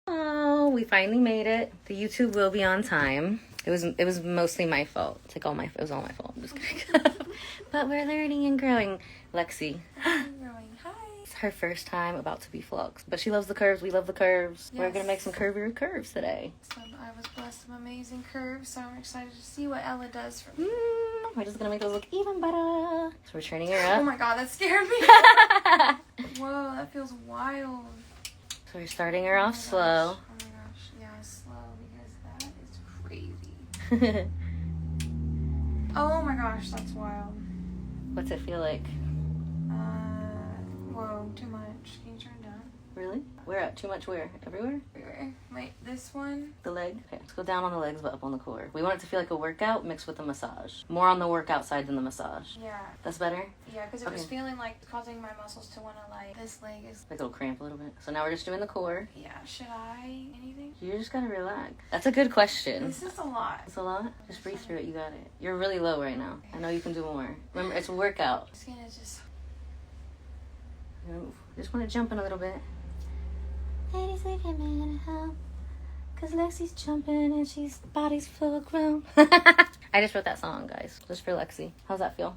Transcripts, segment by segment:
Oh, we finally made it. The YouTube will be on time. It was mostly my fault. It was all my fault. I'm just kidding. But we're learning and growing. Lexi. Growing. Hi. It's her first time about to be Flux. But she loves the curves. We love the curves. Yes. We're going to make some curvier curves today. So I was blessed with amazing curves, so I'm excited to see what Ella does for me. We're just going to make those look even better. So we're turning her up. Oh my god, that scared me. Whoa, that feels wild. So we're starting her off slow. Oh my gosh, yeah, slow, because that is crazy. Oh my gosh, that's wild. What's it feel like? Whoa, too much. Can you turn it down? Really? Where at? Too much where? Everywhere? Everywhere. Wait, this one? The leg? Okay, let's go down on the legs but up on the core. We want it to feel like a workout mixed with a massage. More on the workout side than the massage. Yeah. That's better? Yeah, because it was feeling like causing my muscles to want to like, this leg is... Like it'll cramp a little bit. So now we're just doing the core. Yeah, should I? Anything? You just gotta relax. That's a good question. This is a lot. It's a lot? Just breathe through it, you got it. You're really low right now. I know you can do more. Remember, it's a workout. My skin is just... Just want to jump in a little bit. Ladies, leave your man at home, 'cause Lexi's jumping and she's body's full grown. I just wrote that song, guys, just for Lexi. How's that feel?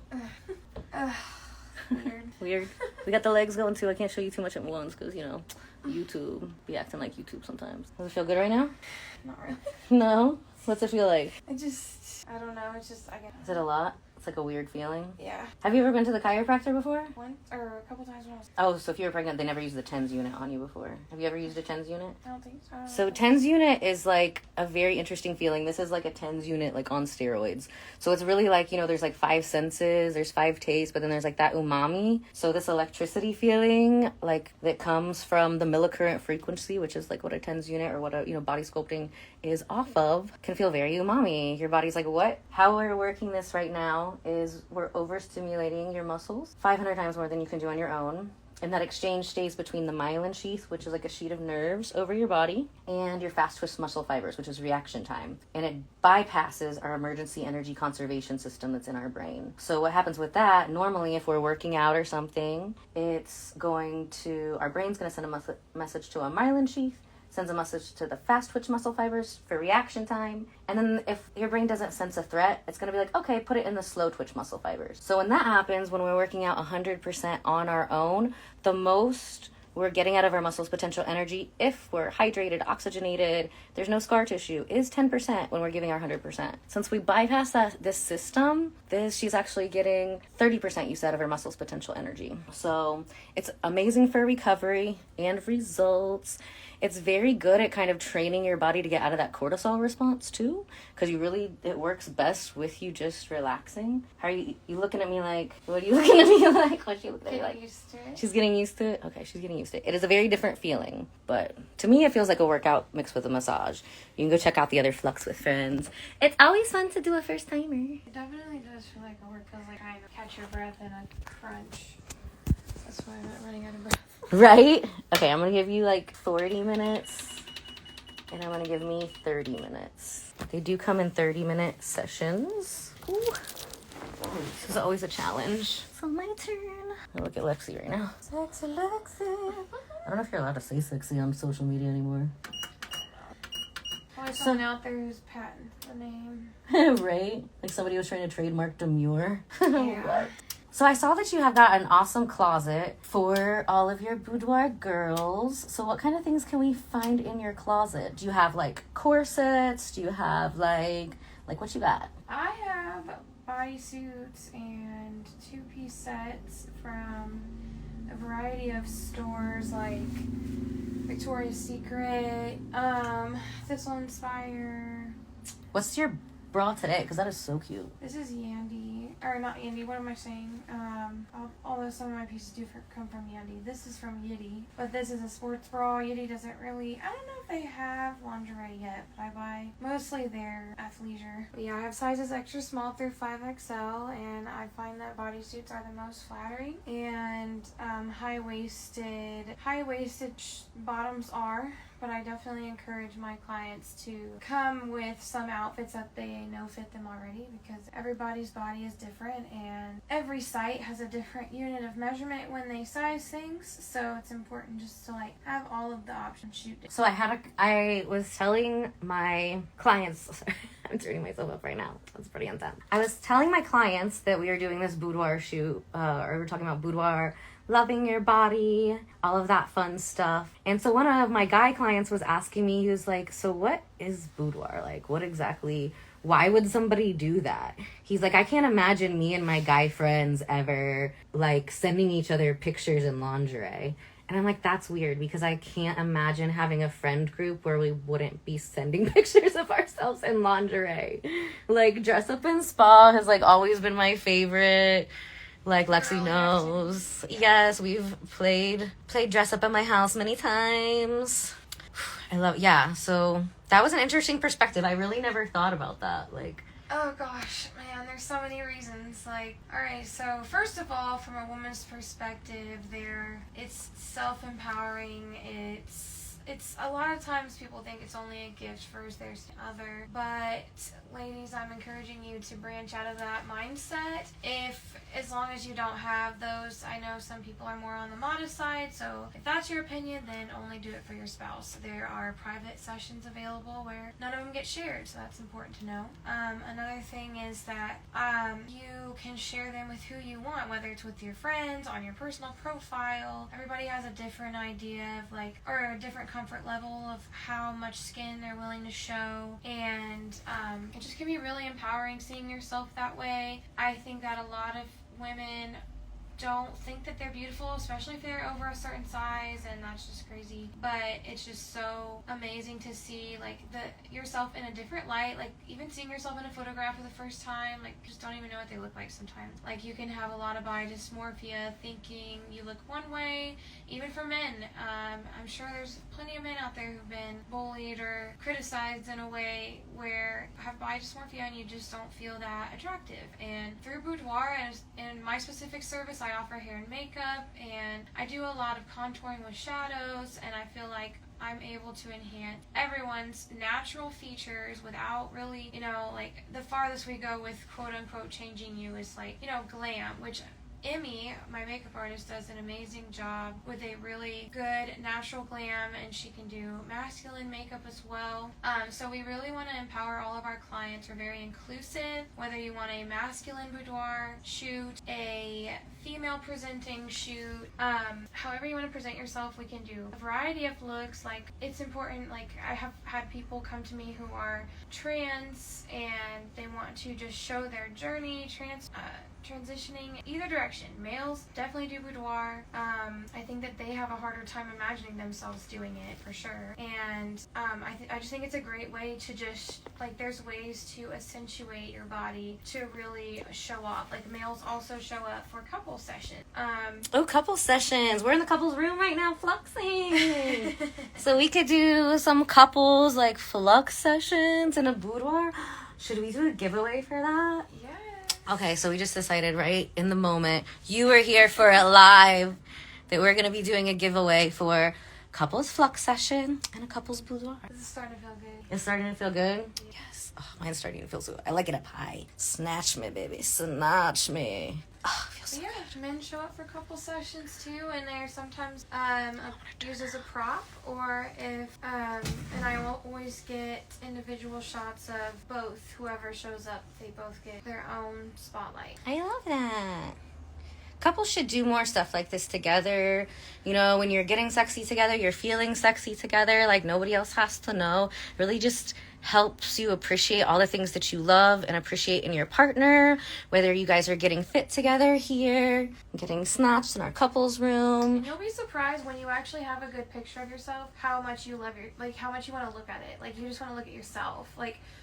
Weird. Weird. We got the legs going too. I can't show you too much at once because, you know, YouTube be acting like YouTube sometimes. Does it feel good right now? Not really. No? What's it feel like? I don't know. It's just, I guess. Is it a lot? It's like a weird feeling. Yeah. Have you ever been to the chiropractor before? Once or a couple times when I was... Oh, so if you were pregnant, they never used the TENS unit on you before. Have you ever used a TENS unit? I don't think so. So TENS unit is like a very interesting feeling. This is like a TENS unit like on steroids. So it's really like, you know, there's like 5 senses, there's 5 tastes, but then there's like that umami. So this electricity feeling like that comes from the millicurrent frequency, which is like what a TENS unit or what a, you know, body sculpting is off of, can feel very umami. Your body's like, what? How we're working this right now is we're overstimulating your muscles 500 times more than you can do on your own. And that exchange stays between the myelin sheath, which is like a sheet of nerves over your body, and your fast twitch muscle fibers, which is reaction time. And it bypasses our emergency energy conservation system that's in our brain. So what happens with that, normally if we're working out or something, our brain's going to send a message to a myelin sheath, sends a message to the fast twitch muscle fibers for reaction time. And then if your brain doesn't sense a threat, it's going to be like, okay, put it in the slow twitch muscle fibers. So when that happens, when we're working out 100% on our own, the most we're getting out of our muscles potential energy, if we're hydrated, oxygenated, there's no scar tissue, is 10% when we're giving our 100%. Since we bypass this system, she's actually getting 30% use out of her muscles potential energy. So it's amazing for recovery and results. It's very good at kind of training your body to get out of that cortisol response too, because it works best with you just relaxing. How are you looking at me like, what are you looking at me like? What's she looking at me like? Used to it. She's getting used to it? Okay, she's getting used to it. It is a very different feeling, but to me it feels like a workout mixed with a massage. You can go check out the other Flux with friends. It's always fun to do a first timer. It definitely does feel like a workout, like kind of catch your breath in a crunch. That's why I'm not running out of breath. Right? Okay, I'm going to give you like 40 minutes, and I'm going to give me 30 minutes. They do come in 30-minute sessions. Ooh. This is always a challenge. So my turn. I look at Lexi right now. Sexy Lexi. I don't know if you're allowed to say sexy on social media anymore. Always someone out there who's patent the name. Right? Like somebody was trying to trademark demure. Yeah. So I saw that you have got an awesome closet for all of your boudoir girls. So what kind of things can we find in your closet? Do you have like corsets? Do you have like what you got? I have bodysuits and 2-piece sets from a variety of stores like Victoria's Secret, Thistle Inspire. What's your bra today? Because that is so cute. This is Yandy, or not Yandy, what am I saying? Although some of my pieces do come from Yandy. This is from Yitty, but this is a sports bra. Yitty doesn't really, I don't know if they have lingerie yet, but I buy mostly their athleisure. But yeah, I have sizes extra small through 5XL, and I find that bodysuits are the most flattering, and high-waisted bottoms are but I definitely encourage my clients to come with some outfits that they know fit them already, because everybody's body is different and every site has a different unit of measurement when they size things, so it's important just to like have all of the options. So I was telling my clients, I'm turning myself up right now. That's pretty intense. I was telling my clients that we were doing this boudoir shoot, or we were talking about boudoir, loving your body, all of that fun stuff. And so one of my guy clients was asking me, he was like, so what is boudoir? Like, what exactly, why would somebody do that? He's like, I can't imagine me and my guy friends ever, like, sending each other pictures in lingerie. And I'm like, that's weird, because I can't imagine having a friend group where we wouldn't be sending pictures of ourselves in lingerie. Like, dress up in spa has, like, always been my favorite. Like, Lexi knows. Yes, we've played dress up at my house many times. Yeah, so that was an interesting perspective. I really never thought about that. Like, oh gosh, man, there's so many reasons. Like, alright, so first of all, from a woman's perspective, it's self-empowering, it's a lot of times people think it's only a gift versus there's other, but ladies, I'm encouraging you to branch out of that mindset. As long as you don't have those, I know some people are more on the modest side, so if that's your opinion, then only do it for your spouse. There are private sessions available where none of them get shared, so that's important to know. Another thing is that you can share them with who you want, whether it's with your friends, on your personal profile. Everybody has a different idea of or a different comfort level of how much skin they're willing to show, and it just can be really empowering seeing yourself that way. I think that a lot of women don't think that they're beautiful, especially if they're over a certain size, and that's just crazy. But it's just so amazing to see yourself in a different light. Like, even seeing yourself in a photograph for the first time, just don't even know what they look like sometimes. Like, you can have a lot of body dysmorphia, thinking you look one way. Even for men, I'm sure there's plenty of men out there who've been bullied or criticized in a way where have body dysmorphia and you just don't feel that attractive. And through Boudoir and my specific service, I offer hair and makeup, and I do a lot of contouring with shadows, and I feel like I'm able to enhance everyone's natural features without really, the farthest we go with quote-unquote changing you is glam, which Emmy, my makeup artist, does an amazing job with a really good natural glam, and she can do masculine makeup as well. So we really want to empower all of our clients. We're very inclusive, whether you want a masculine boudoir shoot, a female presenting shoot, however you want to present yourself, we can do a variety of looks. It's important, I have had people come to me who are trans and they want to just show their journey transitioning either direction. Males definitely do boudoir. I think that they have a harder time imagining themselves doing it, for sure. And I just think it's a great way to just, there's ways to accentuate your body to really show off. Males also show up for couple sessions. Couple sessions. We're in the couples room right now, fluxing. So we could do some couples, flux sessions in a boudoir. Should we do a giveaway for that? Yeah. Okay, so we just decided right in the moment, you were here for it live, that we're going to be doing a giveaway for couples flux session and a couples boudoir. This is starting to feel good. It's starting to feel good? Yes. Oh, mine's starting to feel so good. I like it up high. Snatch me, baby. Snatch me. Oh, it feels so good. Men show up for couple sessions too, and they're sometimes used as a prop, or if and I will always get individual shots of both. Whoever shows up, they both get their own spotlight. I love that. Couples should do more stuff like this together. When you're getting sexy together, you're feeling sexy together, nobody else has to know. Really just helps you appreciate all the things that you love and appreciate in your partner, whether you guys are getting fit together here, getting snatched in our couples room. And you'll be surprised when you actually have a good picture of yourself, how much you love how much you want to look at it. You just want to look at yourself.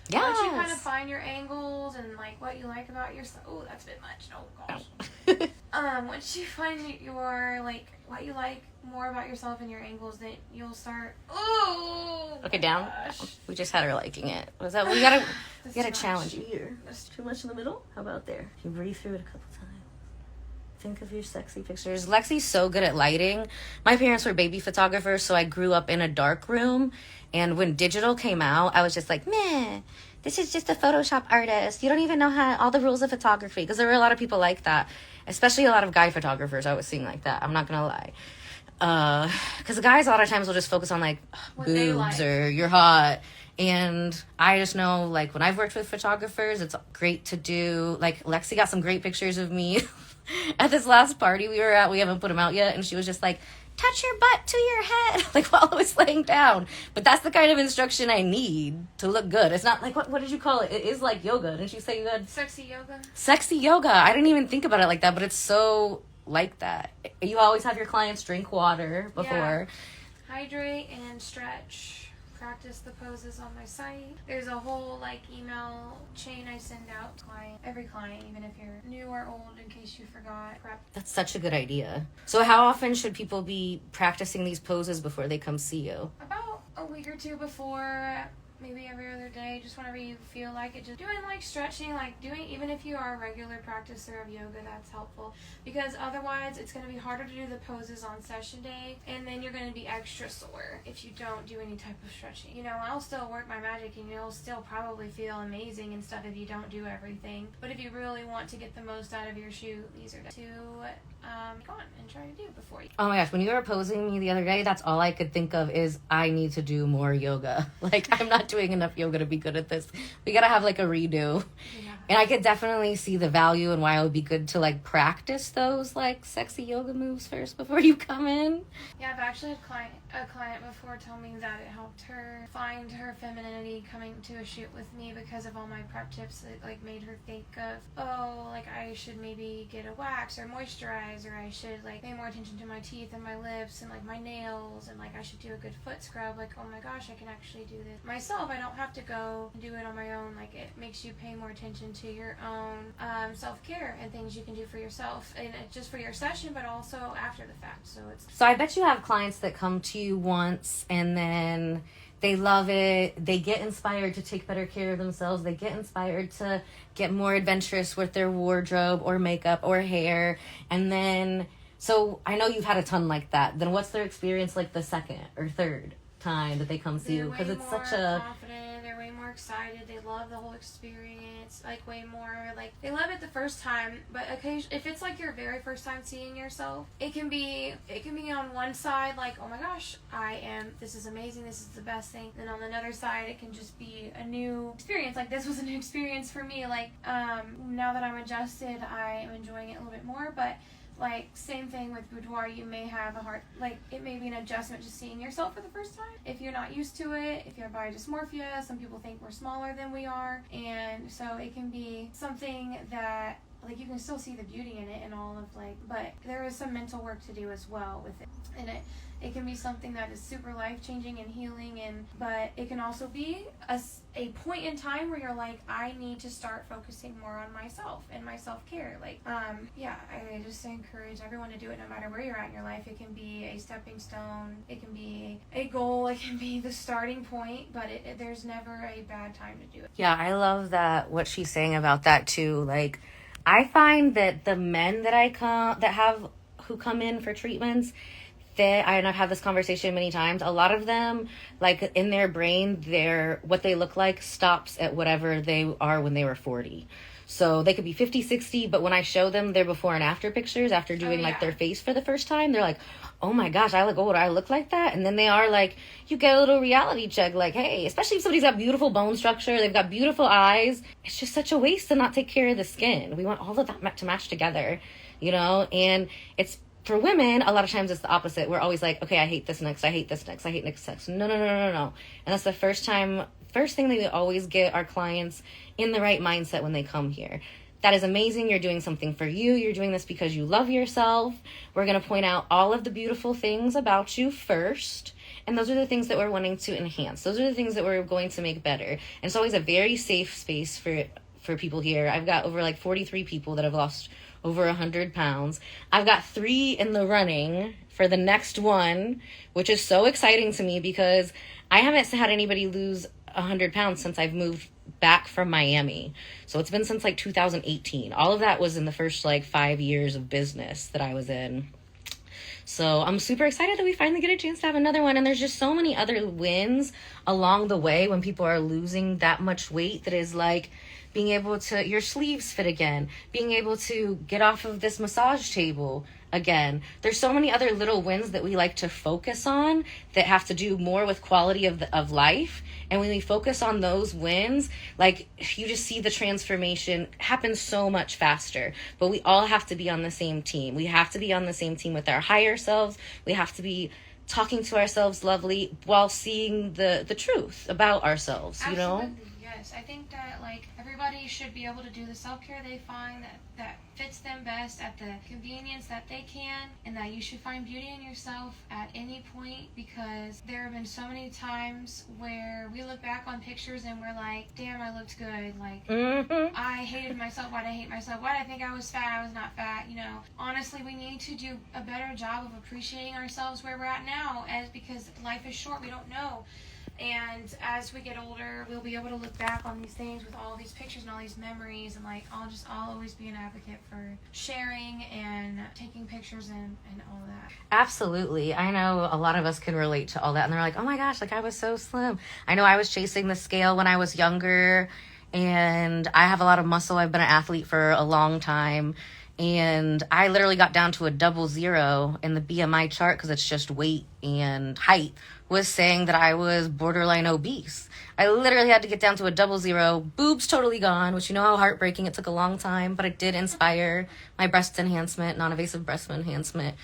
Yes. Once you kind of find your angles and what you like about yourself. Oh, that's a bit much. Oh gosh. Once you find your what you like more about yourself and your angles, then you'll start. Oh. Okay, down. Gosh. We just had her liking it. Was that we gotta challenge you here? That's too much in the middle. How about there? You breathe through it a couple times. Think of your sexy pictures. Lexi's so good at lighting. My parents were baby photographers, so I grew up in a dark room. And when digital came out, I was just like, meh, this is just a Photoshop artist. You don't even know how all the rules of photography. Because there were a lot of people like that, especially a lot of guy photographers I was seeing like that. I'm not going to lie. Because the guys a lot of times will just focus on like What boobs they like. or you're hot. And I just know, like, when I've worked with photographers, it's great to do. Like, Lexi got some great pictures of me at this last party we were at. We haven't put them out yet. And she was just like, touch your butt to your head, like, while I was laying down. But that's the kind of instruction I need to look good. It's not like, what did you call it? It is like yoga. Didn't you say you had Sexy yoga. sexy yoga? I didn't even think about it like that, but it's so like that. You always have your clients drink water before. Yeah. Hydrate and stretch. Practice the poses on my site. There's a whole like email chain I send out to every client, even if you're new or old, in case you forgot. Prep. That's such a good idea. So how often should people be practicing these poses before they come see you? About a week or two before, maybe every other day, just whenever you feel like it. Just doing like stretching, like doing, even if you are a regular practicer of yoga, that's helpful, because otherwise it's going to be harder to do the poses on session day, and then you're going to be extra sore if you don't do any type of stretching. You know, I'll still work my magic and you'll still probably feel amazing and stuff if you don't do everything, but if you really want to get the most out of your shoot, these are to go on and try to do before you. Oh my gosh, when you were posing me the other day, that's all I could think of is I need to do more yoga. Like, I'm not doing enough yoga to be good at this. We gotta have like a redo. Yeah. And I could definitely see the value and why it would be good to like practice those like sexy yoga moves first before you come in. Yeah, I've actually had a client before tell me that it helped her find her femininity coming to a shoot with me because of all my prep tips. It like made her think of, oh, like I should maybe get a wax or moisturize, or I should like pay more attention to my teeth and my lips and like my nails, and like I should do a good foot scrub. Like, oh my gosh, I can actually do this myself. I don't have to go and do it on my own. Like, it makes you pay more attention to your own self-care and things you can do for yourself, and just for your session, but also after the fact. So I bet you have clients that come to you once and then they love it. They get inspired to take better care of themselves. They get inspired to get more adventurous with their wardrobe or makeup or hair. And then, so I know you've had a ton like that. Then what's their experience like the second or third time that they come see you? Because it's such a confident, they're way more excited, they love the whole experience, like way more, like they love it the first time, but occasionally if it's like your very first time seeing yourself, it can be on one side like, oh my gosh, this is amazing, this is the best thing, and on another side it can just be a new experience, like this was a new experience for me, like now that I'm adjusted, I am enjoying it a little bit more. But like, same thing with Boudoir, you may have a hard, like, it may be an adjustment just seeing yourself for the first time. If you're not used to it, if you have body dysmorphia, some people think we're smaller than we are. And so it can be something that, like, you can still see the beauty in it and all of, like, but there is some mental work to do as well with it. And it can be something that is super life-changing and healing, but it can also be a point in time where you're like, I need to start focusing more on myself and my self-care. Like, yeah, I just encourage everyone to do it no matter where you're at in your life. It can be a stepping stone, it can be a goal, it can be the starting point, but there's never a bad time to do it. Yeah, I love that, what she's saying about that too. Like, I find that the men who come in for treatments, I've had this conversation many times. A lot of them, like, in their brain, what they look like stops at whatever they are when they were 40. So they could be 50, 60, but when I show them their before and after pictures after doing like their face for the first time, they're like, oh my gosh, I look old. I look like that. And then they are like, you get a little reality check, like, hey, especially if somebody's got beautiful bone structure, they've got beautiful eyes. It's just such a waste to not take care of the skin. We want all of that to match together, you know? And it's, for women, a lot of times it's the opposite. We're always like, okay, I hate this next, I hate this next, I hate next next. No. And that's the first thing that we always get our clients in the right mindset when they come here. That is amazing. You're doing something for you. You're doing this because you love yourself. We're going to point out all of the beautiful things about you first. And those are the things that we're wanting to enhance. Those are the things that we're going to make better. And it's always a very safe space for people here. I've got over like 43 people that have lost over 100 pounds. I've got 3 in the running for the next one, which is so exciting to me because I haven't had anybody lose 100 pounds since I've moved back from Miami. So it's been since like 2018. All of that was in the first like 5 years of business that I was in. So I'm super excited that we finally get a chance to have another one. And there's just so many other wins along the way when people are losing that much weight, that is like being able to, your sleeves fit again, being able to get off of this massage table again. There's so many other little wins that we like to focus on that have to do more with quality of life. And when we focus on those wins, like, you just see the transformation happen so much faster. But we all have to be on the same team. We have to be on the same team with our higher selves. We have to be talking to ourselves lovely while seeing the truth about ourselves, you know? Absolutely, yes. I think that, like, everybody should be able to do the self-care they find that fits them best at the convenience that they can, and that you should find beauty in yourself at any point, because there have been so many times where we look back on pictures and we're like, damn, I looked good. Like, I hated myself. Why did I hate myself? Why did I think I was fat? I was not fat. You know, honestly, we need to do a better job of appreciating ourselves where we're at now, as because life is short. We don't know. And as we get older, we'll be able to look back on these things with all these pictures and all these memories. And like, I'll always be an advocate for sharing and taking pictures and all that. Absolutely. I know a lot of us can relate to all that. And they're like, oh my gosh, like, I was so slim. I know I was chasing the scale when I was younger, and I have a lot of muscle. I've been an athlete for a long time. And I literally got down to a 00 in the BMI chart, because it's just weight and height, was saying that I was borderline obese. I literally had to get down to a 00, boobs totally gone, which, you know how heartbreaking. It took a long time, but it did inspire my breast enhancement, non-invasive breast enhancement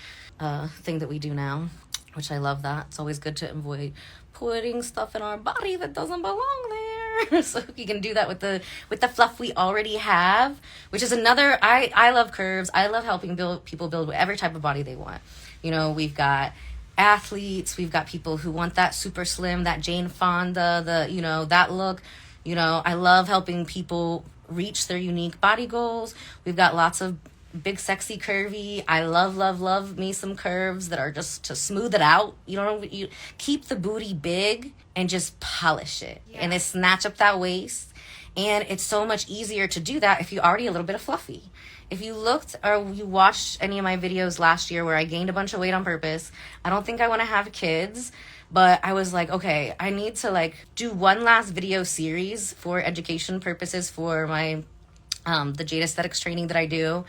thing that we do now, which I love that. It's always good to avoid putting stuff in our body that doesn't belong there. So you can do that with the fluff we already have, which is another, I love curves. I love helping people build whatever type of body they want. You know, we've got athletes, we've got people who want that super slim, that Jane Fonda, you know, that look. You know, I love helping people reach their unique body goals. We've got lots of big, sexy, curvy. I love me some curves that are just to smooth it out. You know, you keep the booty big and just polish it. Yeah. And then snatch up that waist. And it's so much easier to do that if you're already a little bit of fluffy. If you looked or you watched any of my videos last year where I gained a bunch of weight on purpose, I don't think I want to have kids, but I was like, okay, I need to like do one last video series for education purposes for my the Jade Aesthetics training that I do.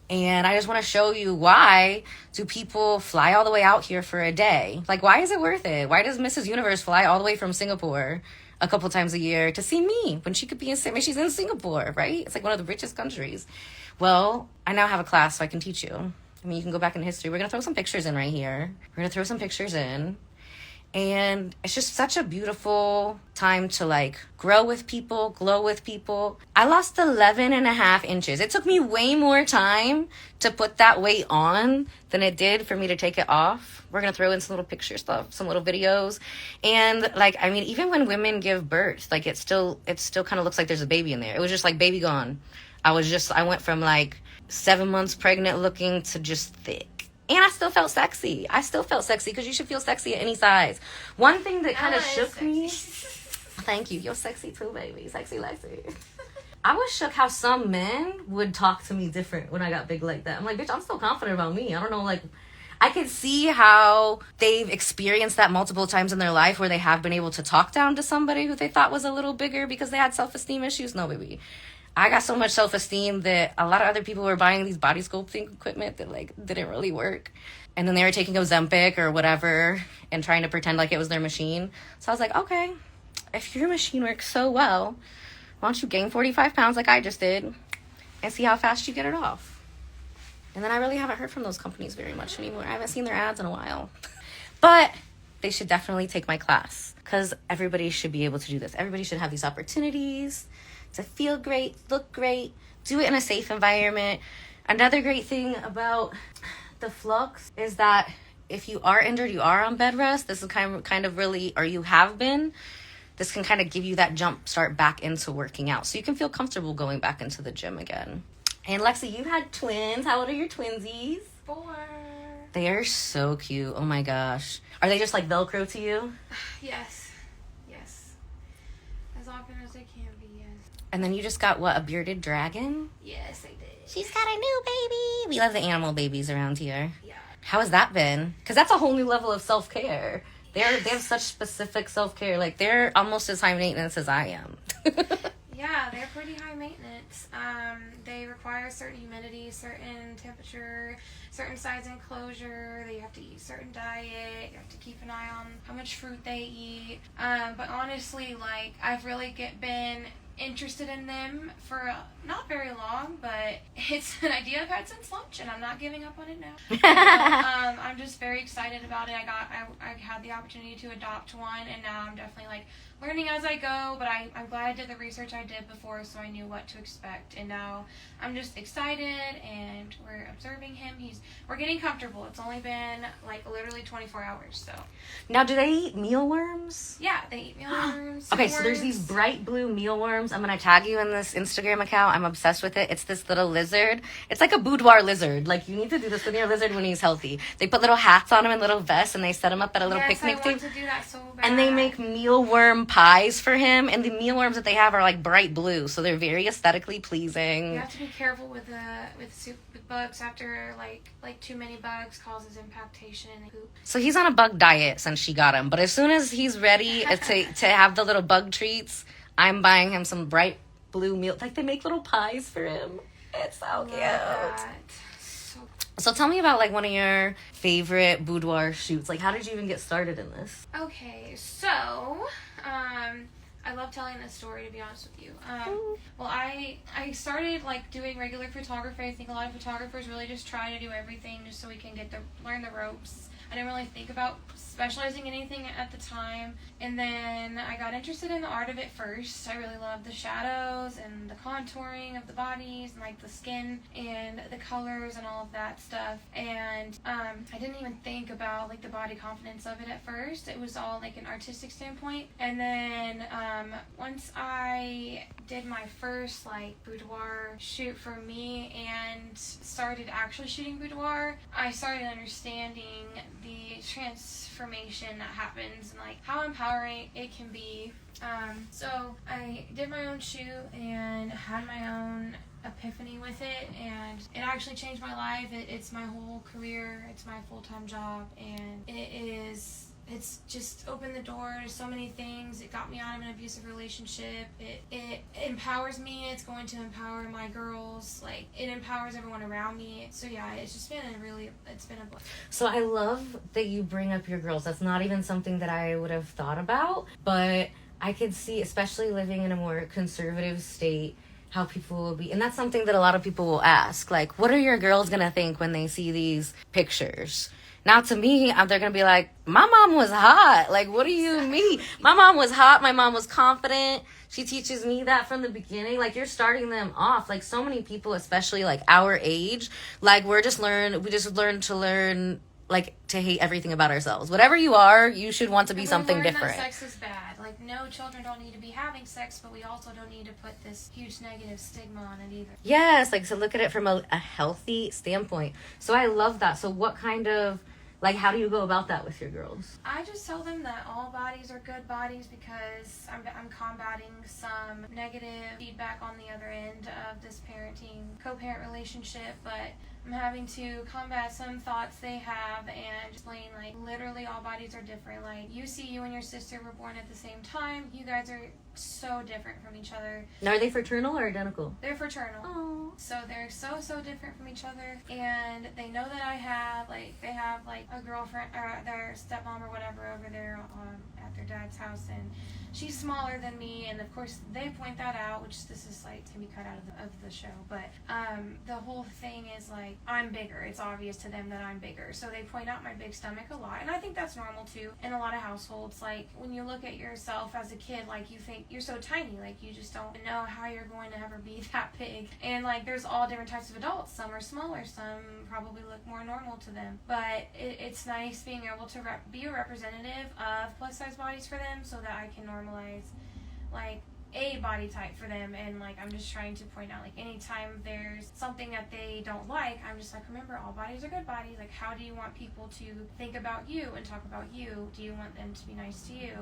And I just want to show you, why do people fly all the way out here for a day? Like, why is it worth it? Why does Mrs. Universe fly all the way from Singapore a couple times a year to see me when she could be she's in Singapore, right? It's like one of the richest countries. Well, I now have a class so I can teach you. I mean, you can go back in history. We're going to throw some pictures in right here. We're going to throw some pictures in. And it's just such a beautiful time to like grow with people, glow with people. I lost 11.5 inches. It took me way more time to put that weight on than it did for me to take it off. We're going to throw in some little picture stuff, some little videos. And like, I mean, even when women give birth, like it still kind of looks like there's a baby in there. It was just like baby gone. I went from like 7 months pregnant looking to just thick. And I still felt sexy. Because you should feel sexy at any size. One thing that kind of shook me. Thank you. You're sexy too, baby. Sexy Lexi. I was shook how some men would talk to me different when I got big like that. I'm like, bitch, I'm still confident about me. I don't know, like, I could see how they've experienced that multiple times in their life where they have been able to talk down to somebody who they thought was a little bigger because they had self-esteem issues. No, baby. I got so much self-esteem that a lot of other people were buying these body sculpting equipment that like didn't really work. And then they were taking Ozempic or whatever and trying to pretend like it was their machine. So I was like, okay, if your machine works so well, why don't you gain 45 pounds like I just did and see how fast you get it off? And then I really haven't heard from those companies very much anymore. I haven't seen their ads in a while. But they should definitely take my class because everybody should be able to do this. Everybody should have these opportunities to feel great, look great, do it in a safe environment. Another great thing about the Flux is that if you are injured, you are on bed rest, this is kind of really, or you have been, this can kind of give you that jump start back into working out. So you can feel comfortable going back into the gym again. And Lexi, you had twins. How old are your twinsies? 4. They are so cute. Oh my gosh. Are they just like Velcro to you? Yes. As often as they can be, yes. And then you just got, what, a bearded dragon? Yes, I did. She's got a new baby. We love the animal babies around here. Yeah. How has that been? Because that's a whole new level of self-care. They have such specific self-care. Like, they're almost as high maintenance as I am. Yeah, they're pretty high maintenance. They require certain humidity, certain temperature, certain size enclosure. They have to eat certain diet. You have to keep an eye on how much fruit they eat. But honestly, like, I've really been interested in them for not very long, but it's an idea I've had since lunch, and I'm not giving up on it now. I'm just very excited about it. I had the opportunity to adopt one, and now I'm definitely like learning as I go, but I'm glad I did the research I did before, so I knew what to expect, and now I'm just excited, and we're observing him. We're getting comfortable. It's only been like literally 24 hours, so. Now, do they eat mealworms? Yeah, they eat mealworms. Okay, so there's these bright blue mealworms. I'm going to tag you in this Instagram account. I'm obsessed with it. It's this little lizard. It's like a boudoir lizard. Like, you need to do this with your lizard when he's healthy. They put little hats on him and little vests, and they set him up at a little picnic table. Yes, I want to do that so bad. And they make mealworm pies for him, and the mealworms that they have are like bright blue, so they're very aesthetically pleasing. You have to be careful with bugs. After like too many bugs causes impactation in the poop. So he's on a bug diet since she got him, but as soon as he's ready to have the little bug treats, I'm buying him some bright blue meal. Like, they make little pies for him. It's so cute. So tell me about, like, one of your favorite boudoir shoots. Like, how did you even get started in this? Okay, so I love telling this story, to be honest with you. Well, I started like doing regular photography. I think a lot of photographers really just try to do everything just so we can learn the ropes. I didn't really think about specializing in anything at the time. And then I got interested in the art of it first. I really loved the shadows and the contouring of the bodies and like the skin and the colors and all of that stuff. And I didn't even think about like the body confidence of it at first. It was all like an artistic standpoint. And then once I did my first like boudoir shoot for me and started actually shooting boudoir, I started understanding the transformation that happens and like how empowering it can be. So I did my own shoot and had my own epiphany with it, and it actually changed my life. It's my whole career. It's my full-time job, and it's just opened the door to so many things. It got me out of an abusive relationship. It empowers me. It's going to empower my girls. Like, it empowers everyone around me. So yeah, it's just been it's been a blessing. So I love that you bring up your girls. That's not even something that I would have thought about, but I could see, especially living in a more conservative state, how people will be. And that's something that a lot of people will ask. Like, what are your girls going to think when they see these pictures? Now, to me, they're going to be like, my mom was hot. Like, what do you mean? My mom was hot. My mom was confident. She teaches me that from the beginning. Like, you're starting them off. Like, so many people, especially, like, our age, like, we just learn like, to hate everything about ourselves. Whatever you are, you should want to be something different. That sex is bad. Like, no, children don't need to be having sex, but we also don't need to put this huge negative stigma on it either. Yes, like, so look at it from a healthy standpoint. So I love that. So what kind of, like, how do you go about that with your girls? I just tell them that all bodies are good bodies because I'm combating some negative feedback on the other end of this co-parent relationship, but I'm having to combat some thoughts they have and explain, like, literally all bodies are different. Like, you and your sister were born at the same time. You guys are so different from each other. Now, are they fraternal or identical? They're fraternal. Aww. So they're so different from each other, and they know that they have a girlfriend or their stepmom or whatever over there at their dad's house, and she's smaller than me, and of course they point that out, which this is like can be cut out of the show, but the whole thing is like I'm bigger. It's obvious to them that I'm bigger, so they point out my big stomach a lot, and I think that's normal too in a lot of households. Like, when you look at yourself as a kid, like, you think you're so tiny, like, you just don't know how you're going to ever be that big, and like there's all different types of adults. Some are smaller, some probably look more normal to them, but it's nice being able to be a representative of plus size bodies for them, so that I can normalize like a body type for them. And like, I'm just trying to point out, like, anytime there's something that they don't like, I'm just like, remember, all bodies are good bodies. Like, how do you want people to think about you and talk about you? Do you want them to be nice to you?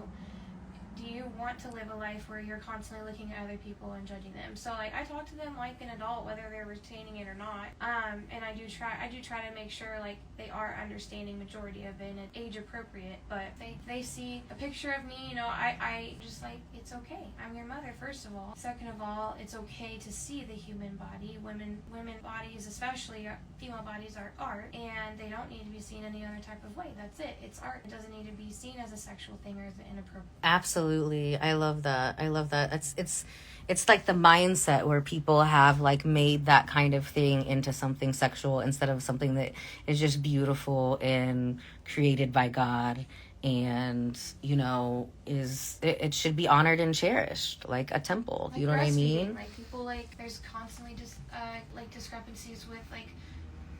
Do you want to live a life where you're constantly looking at other people and judging them. So like I talk to them like an adult, whether they're retaining it or not. And I do try to make sure like they are understanding majority of it and age appropriate. But they see a picture of me, you know, I just like, it's okay. I'm your mother, first of all. Second of all, it's okay to see the human body. Women bodies, especially female bodies, are art, and they don't need to be seen any other type of way. That's it. It's art. It doesn't need to be seen as a sexual thing or as an inappropriate. Absolutely. I love that. It's like the mindset where people have like made that kind of thing into something sexual instead of something that is just beautiful and created by God, and you know, it should be honored and cherished like a temple. Like, you know what I mean? Like people, like there's constantly just like discrepancies with like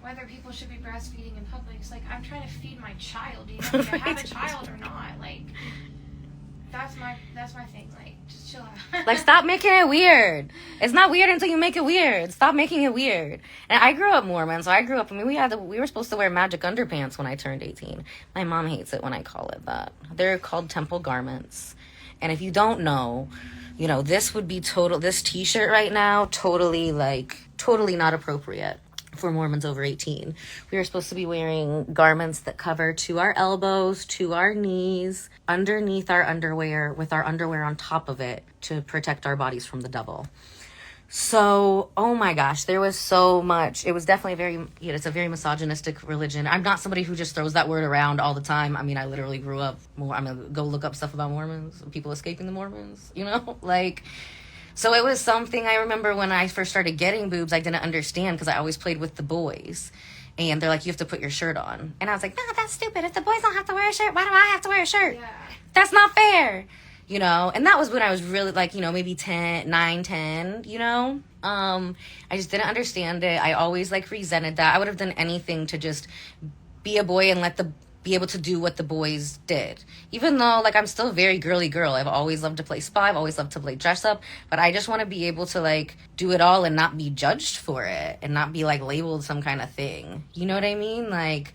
whether people should be breastfeeding in public. It's like, I'm trying to feed my child. Do you want me to have a child or not? Like that's my thing. Like, just chill out. Like, stop making it weird. It's not weird until you make it weird. Stop making it weird. And I grew up Mormon, so I mean, we were supposed to wear magic underpants when I turned 18. My mom hates it when I call it that. They're called temple garments. And if you don't know, you know, this t-shirt right now, totally not appropriate for Mormons over 18. We were supposed to be wearing garments that cover to our elbows, to our knees, underneath our underwear, with our underwear on top of it to protect our bodies from the devil. So, oh my gosh, there was so much. It was definitely it's a very misogynistic religion. I'm not somebody who just throws that word around all the time. I mean, I literally grew up I'm gonna go look up stuff about Mormons, people escaping the Mormons, you know, like. So it was something I remember when I first started getting boobs, I didn't understand because I always played with the boys. And they're like, you have to put your shirt on. And I was like, no, that's stupid. If the boys don't have to wear a shirt, why do I have to wear a shirt? Yeah. That's not fair. You know, and that was when I was really like, you know, maybe 9, 10, you know. I just didn't understand it. I always like resented that. I would have done anything to just be a boy and be able to do what the boys did. Even though, like, I'm still a very girly girl. I've always loved to play spy. I've always loved to play dress up. But I just want to be able to, like, do it all and not be judged for it. And not be, like, labeled some kind of thing. You know what I mean? Like,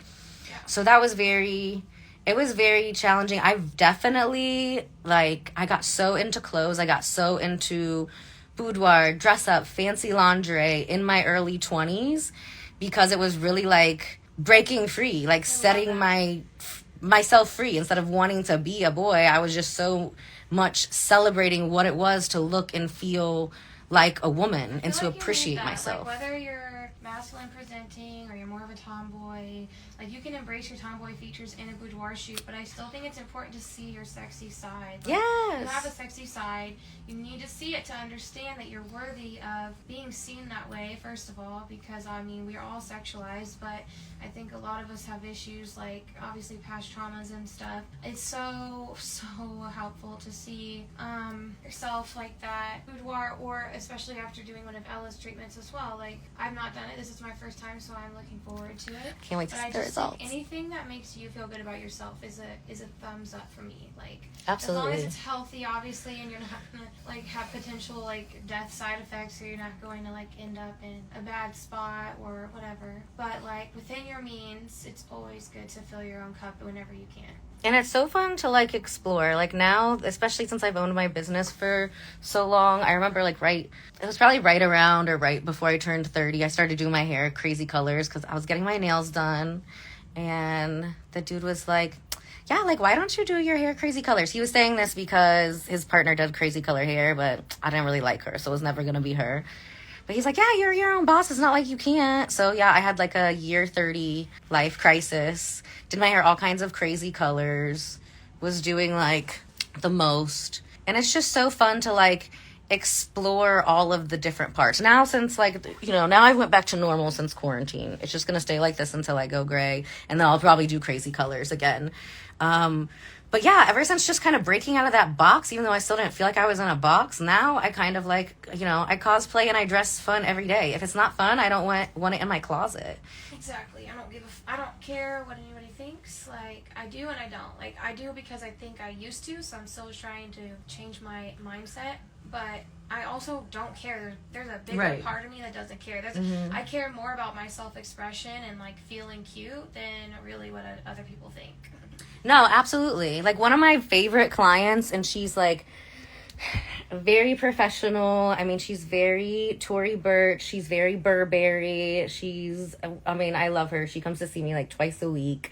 yeah. So that was it was very challenging. I've definitely, like, I got so into clothes. I got so into boudoir, dress up, fancy lingerie in my early 20s. Because it was really, like, breaking free, like setting myself free. Instead of wanting to be a boy, I was just so much celebrating what it was to look and feel like a woman and to appreciate myself. Like, whether you're masculine presenting or you're more of a tomboy, like, you can embrace your tomboy features in a boudoir shoot, but I still think it's important to see your sexy side. Like, yes. You have a sexy side. You need to see it to understand that you're worthy of being seen that way, first of all, because, I mean, we're all sexualized, but I think a lot of us have issues, like, obviously past traumas and stuff. It's so helpful to see yourself like that. Boudoir, or especially after doing one of Ella's treatments as well. Like, I've not done it. This is my first time, so I'm looking forward to it. Can't wait to see the results. Anything that makes you feel good about yourself is a thumbs up for me. Like, absolutely. As long as it's healthy, obviously, and you're not gonna like have potential like death side effects, or you're not going to like end up in a bad spot or whatever. But like within your means, it's always good to fill your own cup whenever you can. And it's so fun to like explore. Like now, especially since I've owned my business for so long, I remember like it was probably right around or right before I turned 30, I started doing my hair crazy colors because I was getting my nails done. And the dude was like, yeah, like, why don't you do your hair crazy colors? He was saying this because his partner did crazy color hair, but I didn't really like her, so it was never going to be her. But he's like, yeah, you're your own boss. It's not like you can't. So, yeah, I had like a year 30 life crisis. Did my hair all kinds of crazy colors. Was doing like the most. And it's just so fun to like explore all of the different parts. Now since like, you know, now I went back to normal since quarantine. It's just going to stay like this until I go gray. And then I'll probably do crazy colors again. But yeah, ever since just kind of breaking out of that box, even though I still didn't feel like I was in a box, now I kind of like, you know, I cosplay and I dress fun every day. If it's not fun, I don't want it in my closet. Exactly. I don't care what anybody thinks. Like, I do and I don't. Like, I do because I think I used to, so I'm still trying to change my mindset. But I also don't care. There's a bigger part of me that doesn't care. I care more about my self-expression and, like, feeling cute than really what other people think. No, absolutely. Like, one of my favorite clients, and she's, like, Very professional. I mean, she's very Tory Burch. She's very Burberry. I love her. She comes to see me like twice a week.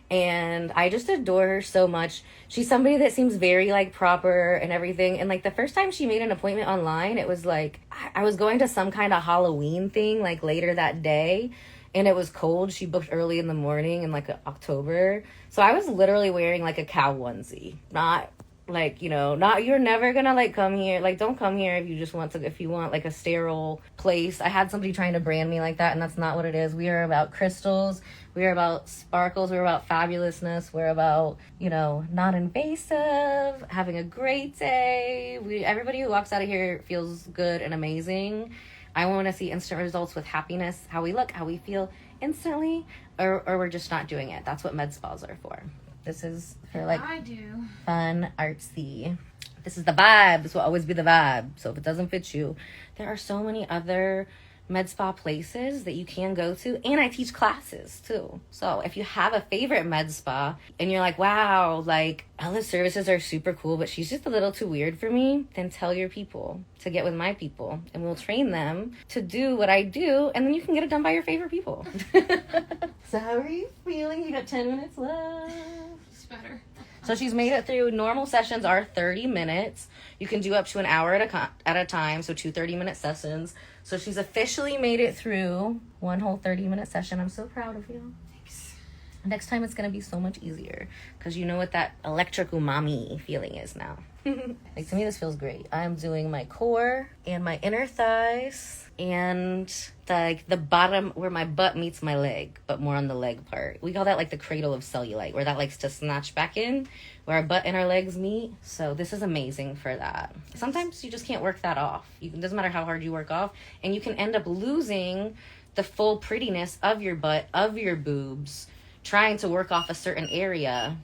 And I just adore her so much. She's somebody that seems very like proper and everything. And like the first time she made an appointment online, it was like I was going to some kind of Halloween thing like later that day. And it was cold. She booked early in the morning in like October. So I was literally wearing like a cow onesie. Not like, not, you're never gonna like come here. Like, don't come here if you want like a sterile place. I had somebody trying to brand me like that, and that's not what it is. We are about crystals. We are about sparkles. We're about fabulousness. We're about, non-invasive, having a great day. Everybody who walks out of here feels good and amazing. I want to see instant results with happiness, how we look, how we feel instantly, or we're just not doing it. That's what med spas are for. This is for like fun, artsy. This is the vibe. This will always be the vibe. So if it doesn't fit you, there are so many other med spa places that you can go to, and I teach classes too. So if you have a favorite med spa and you're like, wow, like Ella's services are super cool, but she's just a little too weird for me, then tell your people to get with my people, and we'll train them to do what I do, and then you can get it done by your favorite people. So how are you feeling? You got 10 minutes left. It's better. So she's made it through. Normal sessions are 30 minutes. You can do up to an hour at a time, so 2 30-minute sessions. So she's officially made it through one whole 30-minute session. I'm so proud of you. Thanks. Next time it's going to be so much easier because you know what that electric umami feeling is now. Like, to me, this feels great. I'm doing my core and my inner thighs and the bottom where my butt meets my leg, but more on the leg part. We call that like the cradle of cellulite, where that likes to snatch back in, where our butt and our legs meet. So this is amazing for that. Sometimes you just can't work that off. It doesn't matter how hard you work off, and you can end up losing the full prettiness of your butt, of your boobs, trying to work off a certain area.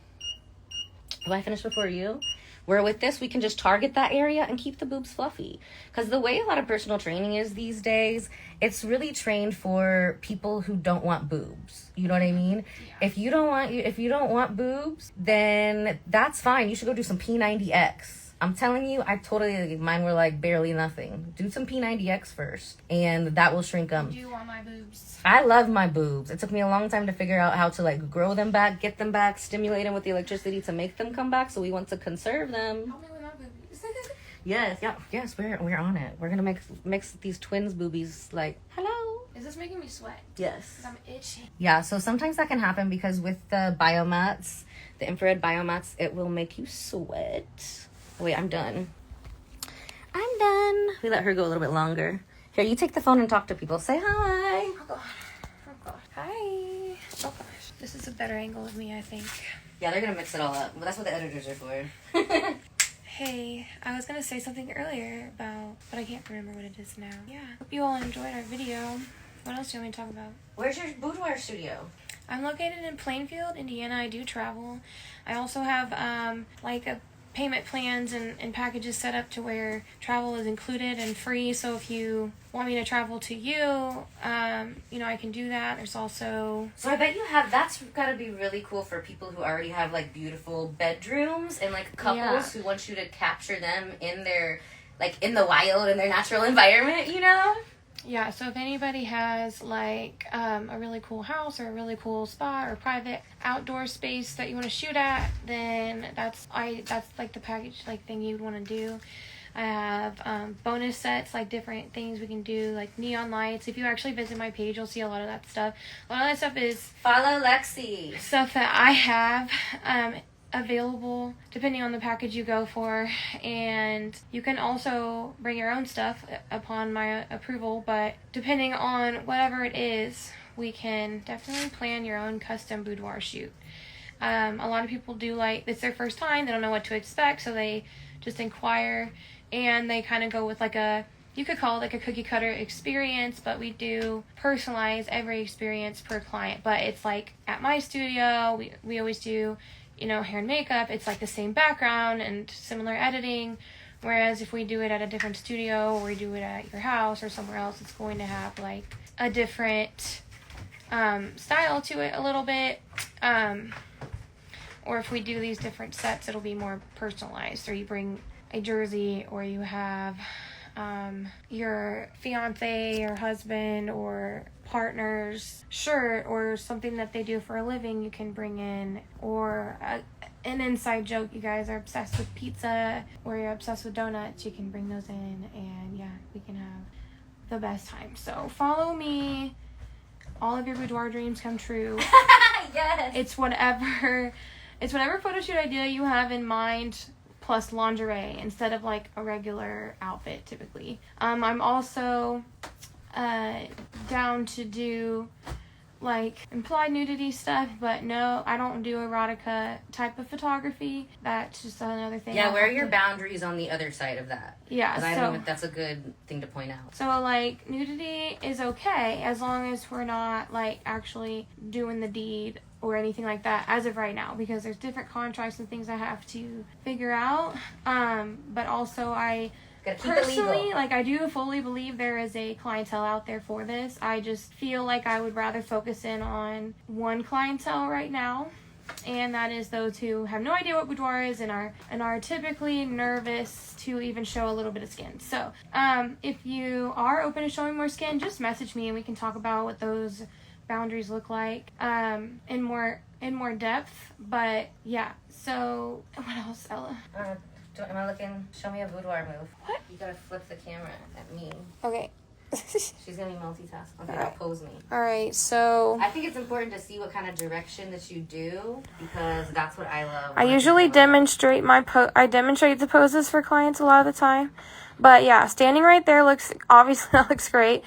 Have I finished before you? Where with this, we can just target that area and keep the boobs fluffy. Because the way a lot of personal training is these days, it's really trained for people who don't want boobs. You know what I mean? Yeah. If you don't want boobs, then that's fine. You should go do some P90X. I'm telling you, mine were like barely nothing. Do some P90X first, and that will shrink them. I do want my boobs. I love my boobs. It took me a long time to figure out how to like grow them back, get them back, stimulate them with the electricity to make them come back. So we want to conserve them. Help me with my boobies. Yes, we're on it. We're gonna mix these twins boobies like hello. Is this making me sweat? Yes. 'Cause I'm itching. Yeah, so sometimes that can happen because with the biomats, the infrared biomats, it will make you sweat. Wait, I'm done. We let her go a little bit longer. Here, you take the phone and talk to people. Say hi. Oh God. Hi. Oh gosh. This is a better angle of me, I think. Yeah, they're gonna mix it all up. But that's what the editors are for. Hey, I was gonna say something earlier about, but I can't remember what it is now. Yeah. Hope you all enjoyed our video. What else do you want me to talk about? Where's your boudoir studio? I'm located in Plainfield, Indiana. I do travel. I also have like a payment plans and packages set up to where travel is included and free. So if you want me to travel to you, I can do that. There's also... So I bet that's gotta be really cool for people who already have like beautiful bedrooms and like couples who want you to capture them in their, like in the wild, in their natural environment, Yeah, so if anybody has like a really cool house or a really cool spot or private outdoor space that you want to shoot at, then that's like the package like thing you'd want to do. I have bonus sets, like different things we can do, like neon lights. If you actually visit my page, you'll see a lot of that stuff. A lot of that stuff is follow Lexi. Stuff that I have available depending on the package you go for, and you can also bring your own stuff upon my approval, but depending on whatever it is, we can definitely plan your own custom boudoir shoot. A lot of people do, like, it's their first time, they don't know what to expect, so they just inquire, and they kind of go with like you could call it like a cookie cutter experience, but we do personalize every experience per client. But it's like at my studio, we always do hair and makeup. It's like the same background and similar editing. Whereas if we do it at a different studio or we do it at your house or somewhere else, it's going to have like a different style to it a little bit. Or if we do these different sets, it'll be more personalized. Or you bring a jersey, or you have your fiance or husband or partner's shirt or something that they do for a living, you can bring in, or an inside joke, you guys are obsessed with pizza or you're obsessed with donuts, you can bring those in, and yeah, we can have the best time. So follow me, all of your boudoir dreams come true. Yes. It's whatever photo shoot idea you have in mind, plus lingerie instead of like a regular outfit typically. I'm also down to do like implied nudity stuff, but no, I don't do erotica type of photography. That's just another thing. Yeah, where are your boundaries on the other side of that? Yeah, so I think that's a good thing to point out. So like nudity is okay as long as we're not like actually doing the deed or anything like that as of right now, because there's different contracts and things I have to figure out. But also I personally, like, I do fully believe there is a clientele out there for this. I just feel like I would rather focus in on one clientele right now, and that is those who have no idea what boudoir is and are typically nervous to even show a little bit of skin. So if you are open to showing more skin, just message me and we can talk about what those boundaries look like in more depth. But yeah, so what else, Ella? Am I looking? Show me a boudoir move. What? You gotta flip the camera at me. Okay. She's gonna be multitasking. Okay, right. Pose me. All right, so I think it's important to see what kind of direction that you do, because that's what I love. I usually demonstrate I demonstrate the poses for clients a lot of the time. But yeah, standing right there obviously that looks great.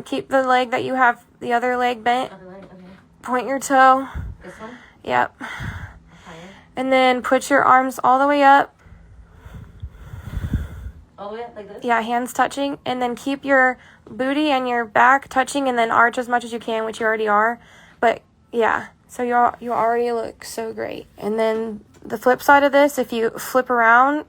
Keep the leg that you have, the other leg bent. Other leg, okay. Point your toe. This one? Yep. Higher. And then put your arms all the way up. All the way up like this? Yeah, hands touching. And then keep your booty and your back touching, and then arch as much as you can, which you already are. But yeah, so you already look so great. And then the flip side of this, if you flip around,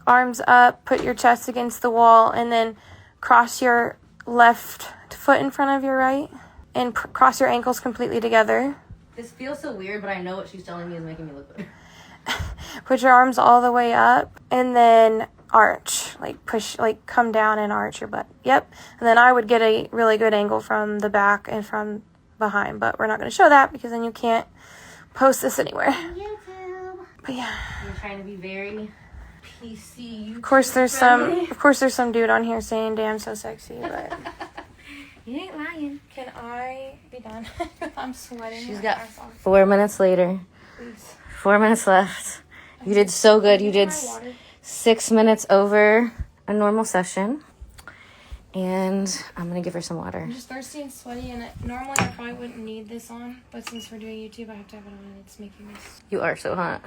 arms up, put your chest against the wall, and then cross your left foot in front of your right, and cross your ankles completely together. This feels so weird, but I know what she's telling me is making me look better. Put your arms all the way up, and then arch, like push, like come down and arch your butt. Yep. And then I would get a really good angle from the back and from behind, but we're not going to show that because then you can't post this anywhere. YouTube. But yeah. You're trying to be very PC. Of course there's some dude on here saying, "Damn, so sexy," but you ain't lying. Can I be done? I'm sweating. She's got 4 minutes later. Please. 4 minutes left. You did so good. You did 6 minutes over a normal session. And I'm going to give her some water. I'm just thirsty and sweaty, and normally I probably wouldn't need this on, but since we're doing YouTube, I have to have it on, and it's making this. You are so hot.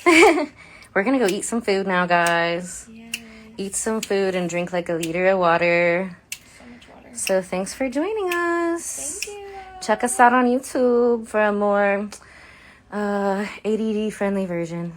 We're going to go eat some food now, guys. Yay. Eat some food and drink like a liter of water. So much water. So thanks for joining us. Thank you. Check us out on YouTube for a more ADD friendly version.